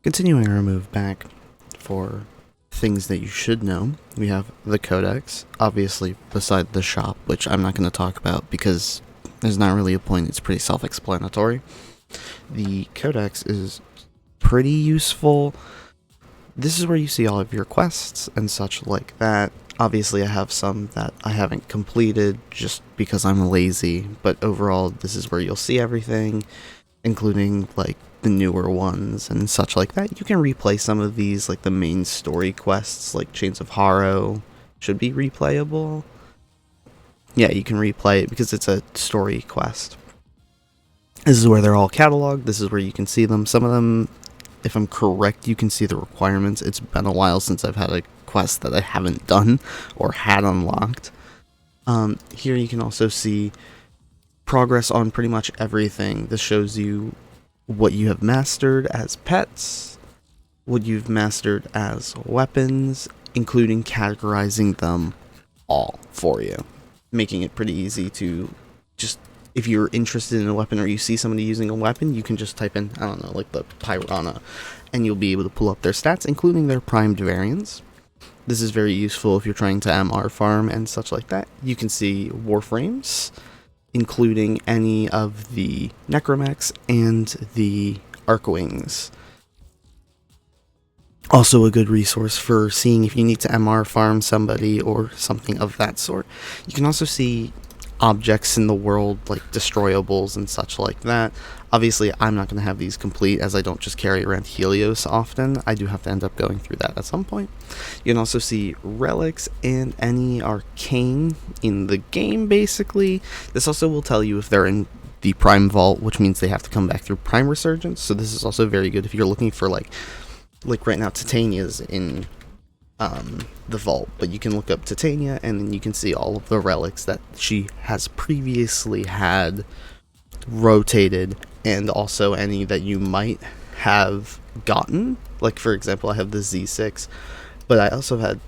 Continuing our move back for things that you should know, we have the Codex, obviously beside the shop, which I'm not going to talk about because there's not really a point, it's pretty self-explanatory. The Codex is pretty useful. This is where you see all of your quests and such like that. Obviously I have some that I haven't completed just because I'm lazy, but overall this is where you'll see everything, including like the newer ones and such like that. You can replay some of these, like the main story quests, like Chains of Harrow should be replayable. Yeah, you can replay it because it's a story quest. This is where they're all cataloged. This is where you can see them. Some of them, if I'm correct, you can see the requirements. It's been a while since I've had a quest that I haven't done or had unlocked. Here you can also see progress on pretty much everything. This shows you what you have mastered as pets, what you've mastered as weapons, including categorizing them all for you, making it pretty easy to just, if you're interested in a weapon or you see somebody using a weapon, you can just type in, I don't know, like the Pyrana, and you'll be able to pull up their stats, including their primed variants. This is very useful if you're trying to MR farm and such like that. You can see Warframes, including any of the Necromechs and the Archwings. Also a good resource for seeing if you need to MR farm somebody or something of that sort. You can also see objects in the world, like destroyables and such like that. Obviously, I'm not going to have these complete as I don't just carry around Helios often. I do have to end up going through that at some point. You can also see relics and any arcane in the game, basically. This also will tell you if they're in the Prime Vault, which means they have to come back through Prime Resurgence. So this is also very good if you're looking for, like right now, Titania's in the vault, but you can look up Titania and then you can see all of the relics that she has previously had rotated, and also any that you might have gotten. Like, for example, I have the Z6, but I also had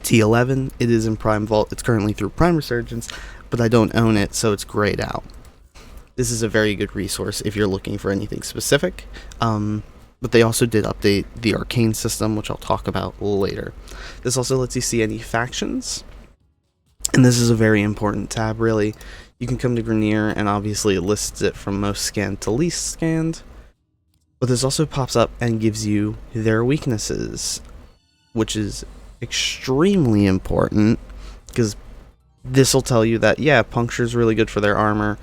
T11. It is in Prime Vault. It's currently through Prime Resurgence, but I don't own it, so it's grayed out. This is a very good resource if you're looking for anything specific. But they also did update the arcane system, which I'll talk about later. This also lets you see any factions, and this is a very important tab, really. You can come to Grenier, and obviously it lists it from most scanned to least scanned. But this also pops up and gives you their weaknesses, which is extremely important, because this will tell you that, yeah, puncture is really good for their armor,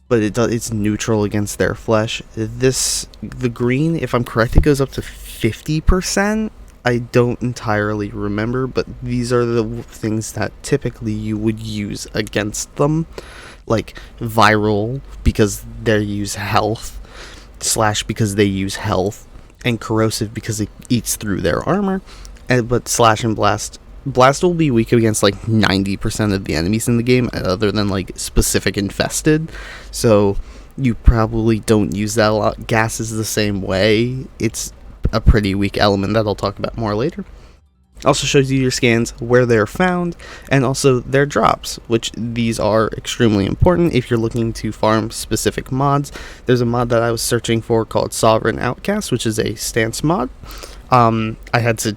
but it's neutral against their flesh. The green, if I'm correct, it goes up to 50%. I don't entirely remember, but these are the things that typically you would use against them, like viral because they use health, slash because they use health, and corrosive because it eats through their armor. But slash and blast will be weak against like 90% of the enemies in the game, other than like specific infested, so you probably don't use that a lot. Gas is the same way. It's a pretty weak element that I'll talk about more later. Also shows you your scans, where they're found, and also their drops, which these are extremely important if you're looking to farm specific mods. There's a mod that I was searching for called Sovereign Outcast, which is a stance mod. I had to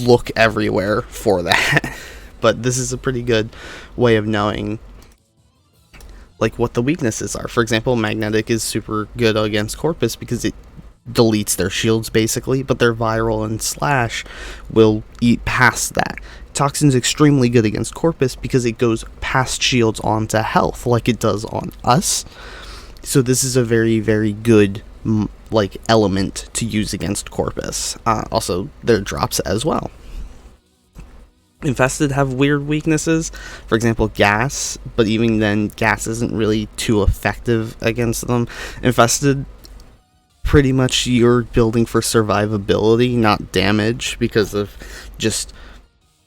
look everywhere for that, but this is a pretty good way of knowing like what the weaknesses are. For example, magnetic is super good against Corpus because it deletes their shields basically, but their viral and slash will eat past that. Toxin's extremely good against Corpus because it goes past shields onto health like it does on us. So this is a very, very good like element to use against Corpus. Also their drops as well. Infested have weird weaknesses, for example gas, but even then gas isn't really too effective against them. Infested, pretty much you're building for survivability, not damage, because of just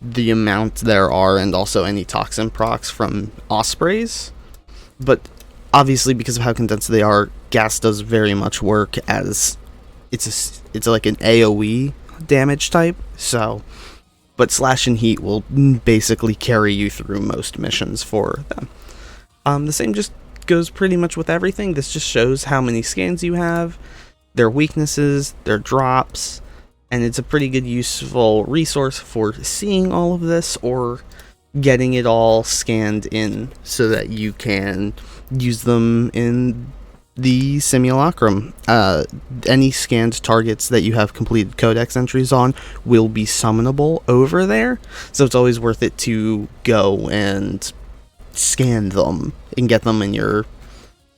the amount there are, and also any toxin procs from ospreys. But obviously because of how condensed they are, gas does very much work as it's like an AoE damage type, so, but slash and heat will basically carry you through most missions for them. The same just goes pretty much with everything. This just shows how many scans you have, their weaknesses, their drops, and it's a pretty good useful resource for seeing all of this or getting it all scanned in so that you can use them in the simulacrum. Any scanned targets that you have completed codex entries on will be summonable over there, so it's always worth it to go and scan them and get them in your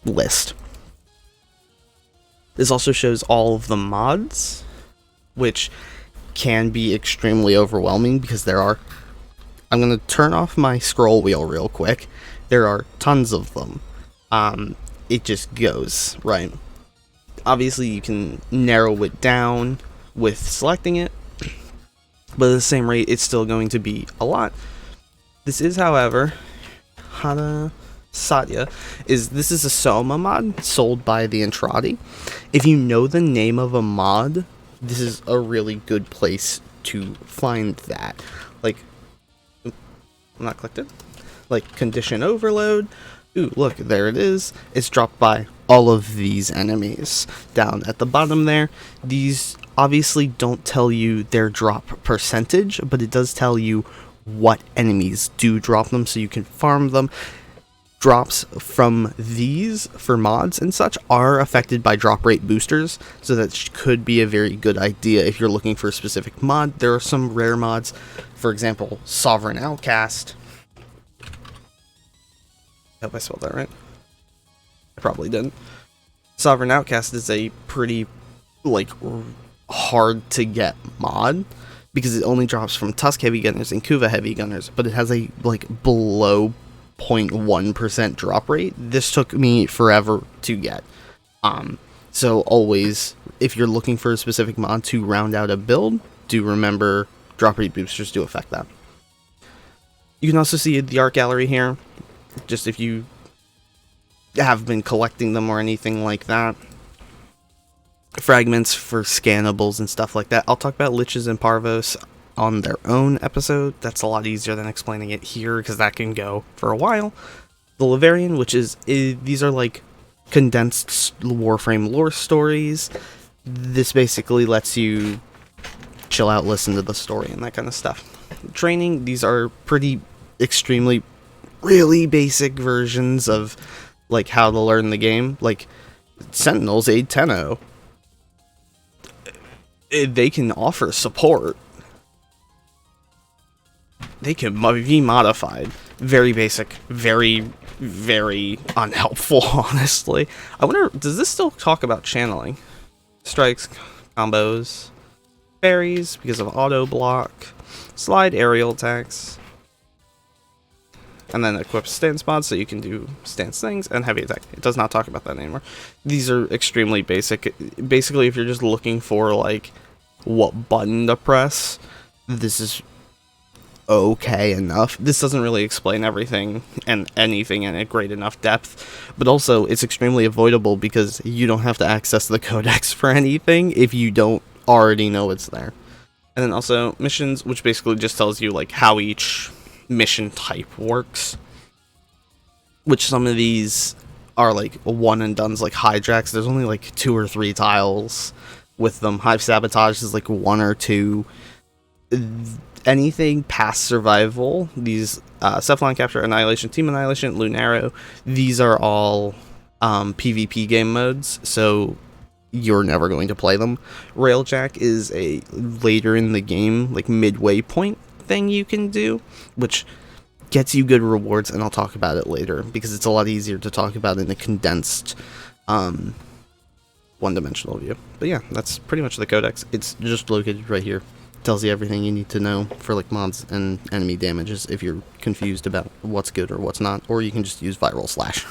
list. This also shows all of the mods, which can be extremely overwhelming because there are... I'm going to turn off my scroll wheel real quick. There are tons of them. It just goes, right? Obviously, you can narrow it down with selecting it, but at the same rate, it's still going to be a lot. This is, however, Hana Satya, this is a Soma mod sold by the Entrati. If you know the name of a mod, this is a really good place to find that. Like, I'm not clicked it. Like, condition overload. Ooh, look, there it is. It's dropped by all of these enemies. Down at the bottom there, these obviously don't tell you their drop percentage, but it does tell you what enemies do drop them, so you can farm them. Drops from these, for mods and such, are affected by drop rate boosters, so that could be a very good idea if you're looking for a specific mod. There are some rare mods, for example, Sovereign Outcast. I hope I spelled that right. I probably didn't. Sovereign Outcast is a pretty, like, hard to get mod, because it only drops from Tusk Heavy Gunners and Kuva Heavy Gunners, but it has a, like, below 0.1% drop rate. This took me forever to get. So always, if you're looking for a specific mod to round out a build, do remember drop rate boosters do affect that. You can also see the art gallery here, just if you have been collecting them or anything like that. Fragments for scannables and stuff like that. I'll talk about Lichs and Parvos on their own episode. That's a lot easier than explaining it here, because that can go for a while. The Laverian, which is these are like condensed Warframe lore stories. This basically lets you chill out, listen to the story, and that kind of stuff. Training, these are pretty extremely really basic versions of like how to learn the game. Like Sentinels aid Tenno, they can offer support. They can be modified. Very basic, very, very unhelpful, honestly. I wonder, does this still talk about channeling? Strikes, combos, berries because of auto block, slide aerial attacks, and then equip stance mods so you can do stance things, and heavy attack. It does not talk about that anymore. These are extremely basic. Basically, if you're just looking for like what button to press, this is okay enough. This doesn't really explain everything and anything in a great enough depth, but also it's extremely avoidable because you don't have to access the codex for anything if you don't already know it's there. And then also missions, which basically just tells you like how each mission type works, which some of these are like one and done's, like hijacks. There's only like 2 or 3 tiles with them. Hive sabotage is like 1 or 2. Anything past survival, these Cephalon capture, annihilation, team annihilation, Lunaro, these are all PvP game modes, so you're never going to play them. Railjack is a later in the game, like midway point thing you can do, which gets you good rewards, and I'll talk about it later because it's a lot easier to talk about in a condensed one-dimensional view. But yeah, that's pretty much the codex. It's just located right here. Tells you everything you need to know for like mods and enemy damages if you're confused about what's good or what's not, or you can just use viral slash.